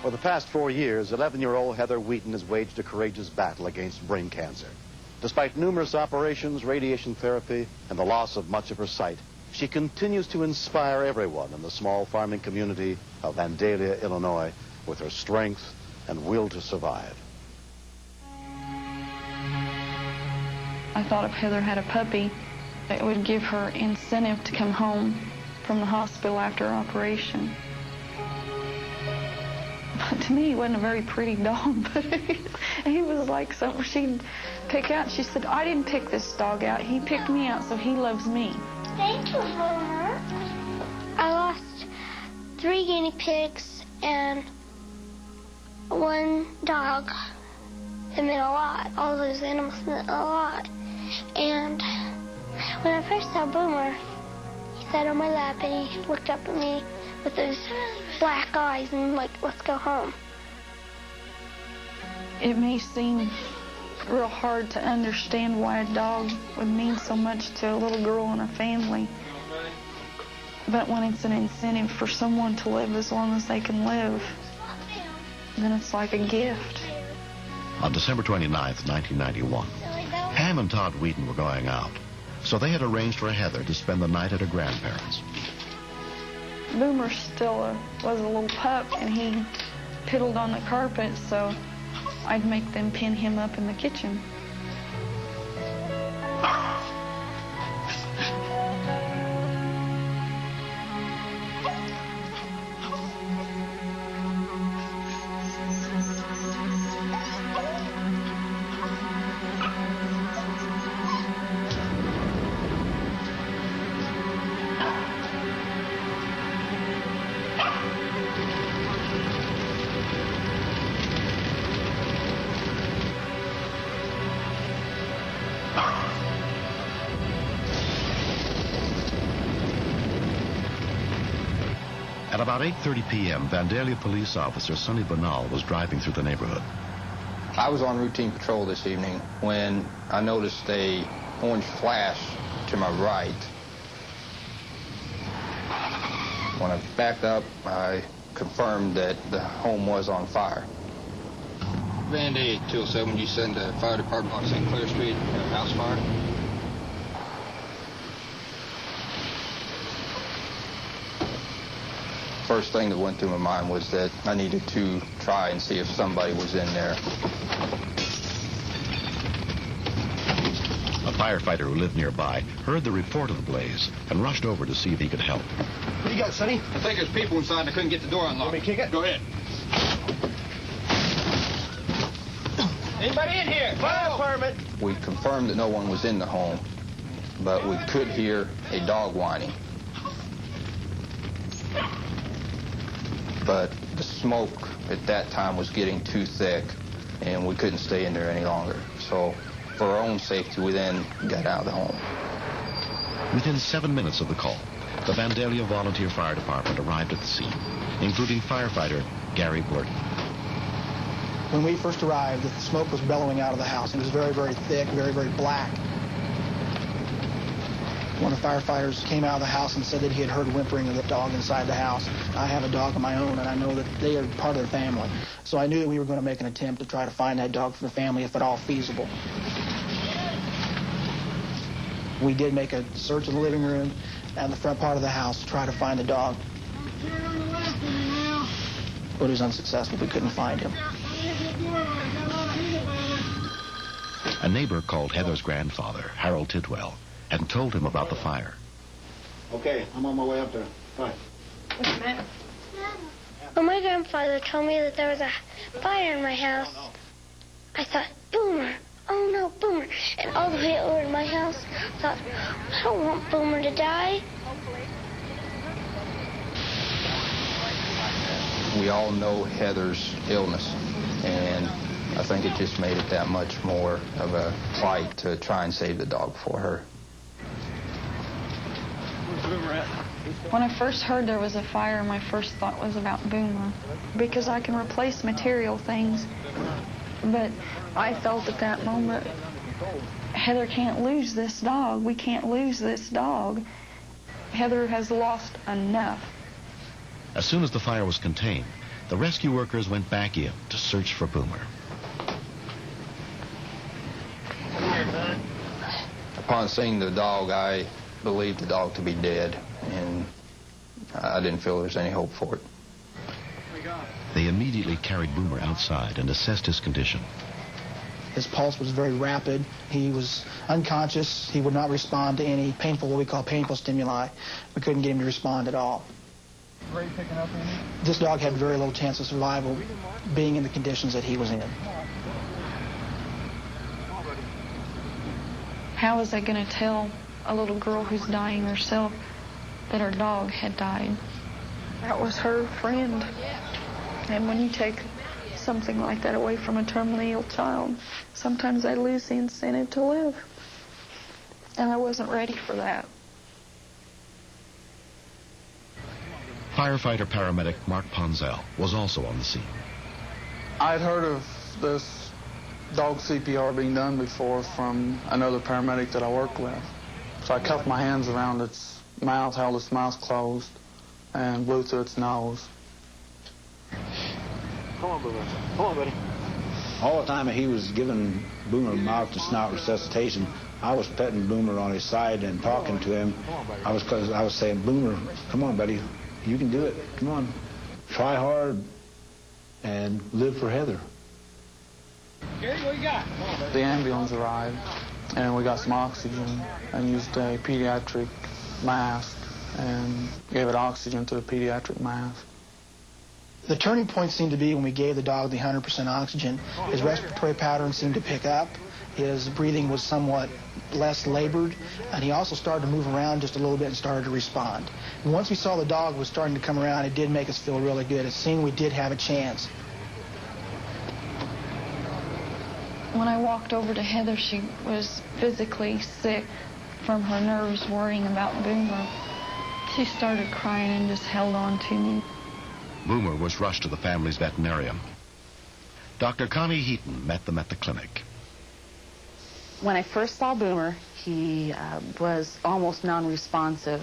For the past 4 years, 11-year-old Heather Wheaton has waged a courageous battle against brain cancer. Despite numerous operations, radiation therapy, and the loss of much of her sight, she continues to inspire everyone in the small farming community of Vandalia, Illinois, with her strength and will to survive. I thought if Heather had a puppy, it would give her incentive to come home from the hospital after her operation. But to me, he wasn't a very pretty dog, but he was like something she'd pick out. She said, I didn't pick this dog out. He picked me out, so he loves me. Thank you, Homer. I lost 3 guinea pigs and 1 dog. It meant a lot. All those animals meant a lot. And when I first saw Boomer, he sat on my lap and he looked up at me with those black eyes and like, let's go home. It may seem real hard to understand why a dog would mean so much to a little girl and her family. But when it's an incentive for someone to live as long as they can live, then it's like a gift. On December 29th, 1991, Pam and Todd Wheaton were going out, so they had arranged for Heather to spend the night at her grandparents'. Boomer still was a little pup, and he piddled on the carpet, so I'd make them pin him up in the kitchen. At about 8:30 p.m., Vandalia police officer Sonny Bernal was driving through the neighborhood. I was on routine patrol this evening when I noticed a orange flash to my right. When I backed up, I confirmed that the home was on fire. Vandalia 207, you send the fire department on St. Clair Street, house fire. First thing that went through my mind was that I needed to try and see if somebody was in there. A firefighter who lived nearby heard the report of the blaze and rushed over to see if he could help. What do you got, Sonny? I think there's people inside and I couldn't get the door unlocked. Let me kick it? Go ahead. Anybody in here? Fire department! We confirmed that no one was in the home, but we could hear a dog whining. But the smoke at that time was getting too thick, and we couldn't stay in there any longer. So for our own safety, we then got out of the home. Within 7 minutes of the call, the Vandalia Volunteer Fire Department arrived at the scene, including firefighter Gary Burton. When we first arrived, the smoke was bellowing out of the house. It was very, very thick, very, very black. One of the firefighters came out of the house and said that he had heard whimpering of the dog inside the house. I have a dog of my own, and I know that they are part of their family. So I knew that we were going to make an attempt to try to find that dog for the family, if at all feasible. We did make a search of the living room and the front part of the house to try to find the dog. But it was unsuccessful. We couldn't find him. A neighbor called Heather's grandfather, Harold Tidwell, and told him about the fire. Okay, I'm on my way up there. Bye. When my grandfather told me that there was a fire in my house, I thought, Boomer. Oh, no, Boomer. And all the way over to my house, I thought, I don't want Boomer to die. We all know Heather's illness, and I think it just made it that much more of a fight to try and save the dog for her. When I first heard there was a fire, my first thought was about Boomer, because I can replace material things. But I felt at that moment, Heather can't lose this dog. We can't lose this dog. Heather has lost enough. As soon as the fire was contained, the rescue workers went back in to search for Boomer. Upon seeing the dog, I believed the dog to be dead, and I didn't feel there was any hope for it. They immediately carried Boomer outside and assessed his condition. His pulse was very rapid. He was unconscious. He would not respond to any painful, what we call painful stimuli. We couldn't get him to respond at all. This dog had very little chance of survival being in the conditions that he was in. How was I going to tell a little girl who's dying herself that her dog had died? That was her friend. And when you take something like that away from a terminally ill child, sometimes they lose the incentive to live. And I wasn't ready for that. Firefighter paramedic Mark Ponzel was also on the scene. I'd heard of this dog CPR being done before from another paramedic that I worked with. So I cuffed my hands around its mouth, held its mouth closed, and blew through its nose. Come on, Boomer. Come on, buddy. All the time he was giving Boomer mouth to snout resuscitation, I was petting Boomer on his side and talking to him. I was saying, Boomer, come on, buddy. You can do it. Come on. Try hard and live for Heather. The ambulance arrived, and we got some oxygen and used a pediatric mask and gave it oxygen to the pediatric mask. The turning point seemed to be when we gave the dog the 100% oxygen. His respiratory pattern seemed to pick up. His breathing was somewhat less labored, and he also started to move around just a little bit and started to respond. And once we saw the dog was starting to come around, it did make us feel really good. It seemed we did have a chance. When I walked over to Heather, she was physically sick from her nerves worrying about Boomer. She started crying and just held on to me. Boomer was rushed to the family's veterinarian. Dr. Connie Heaton met them at the clinic. When I first saw Boomer, he was almost non-responsive.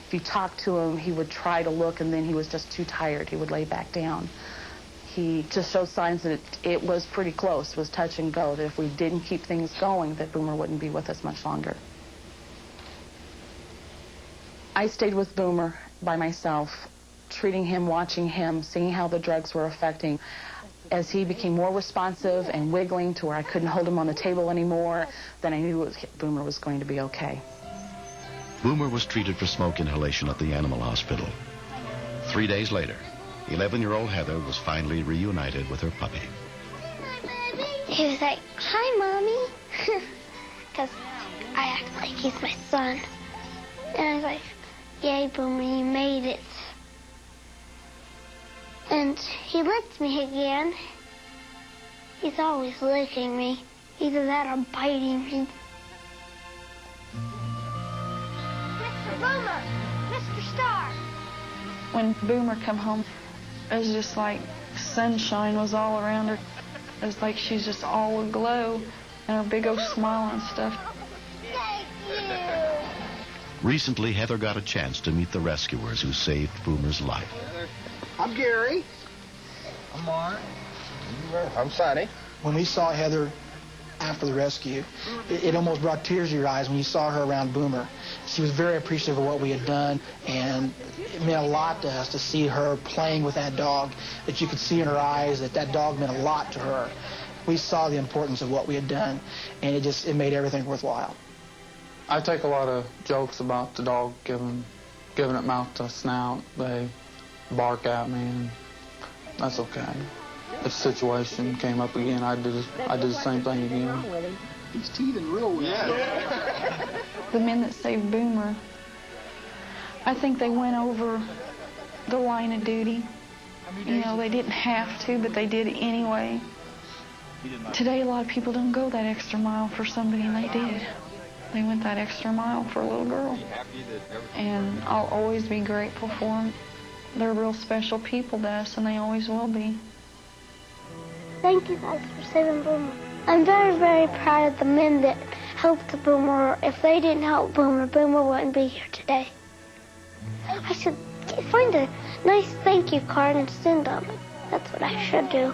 If you talked to him, he would try to look, and then he was just too tired. He would lay back down. He just showed signs that it was pretty close, was touch and go, that if we didn't keep things going, that Boomer wouldn't be with us much longer. I stayed with Boomer by myself, treating him, watching him, seeing how the drugs were affecting. As he became more responsive and wiggling to where I couldn't hold him on the table anymore, then I knew Boomer was going to be okay. Boomer was treated for smoke inhalation at the animal hospital. 3 days later, 11-year-old Heather was finally reunited with her puppy. He was like, hi, Mommy. Because I act like he's my son. And I was like, yay, Boomer, you made it. And he licked me again. He's always licking me. Either that or biting me. Mr. Boomer! Mr. Star! When Boomer come home, it was just like sunshine was all around her. It was like she's just all aglow and her big old smile and stuff. Thank you! Recently, Heather got a chance to meet the rescuers who saved Boomer's life. I'm Gary. I'm Mark. I'm Sonny. When we saw Heather after the rescue, it almost brought tears to your eyes when you saw her around Boomer. She was very appreciative of what we had done, and it meant a lot to us to see her playing with that dog, that you could see in her eyes that that dog meant a lot to her. We saw the importance of what we had done, and it made everything worthwhile. I take a lot of jokes about the dog giving it mouth to snout. They bark at me, and that's okay. If the situation came up again, I did the same thing again. He's teething real well. Yeah. The men that saved Boomer, I think they went over the line of duty. You know, they didn't have to, but they did anyway. Today, a lot of people don't go that extra mile for somebody, and they did. They went that extra mile for a little girl. And I'll always be grateful for them. They're real special people to us, and they always will be. Thank you guys for saving Boomer. I'm very, very proud of the men that helped the Boomer. If they didn't help Boomer, Boomer wouldn't be here today. I should find a nice thank you card and send them. That's what I should do.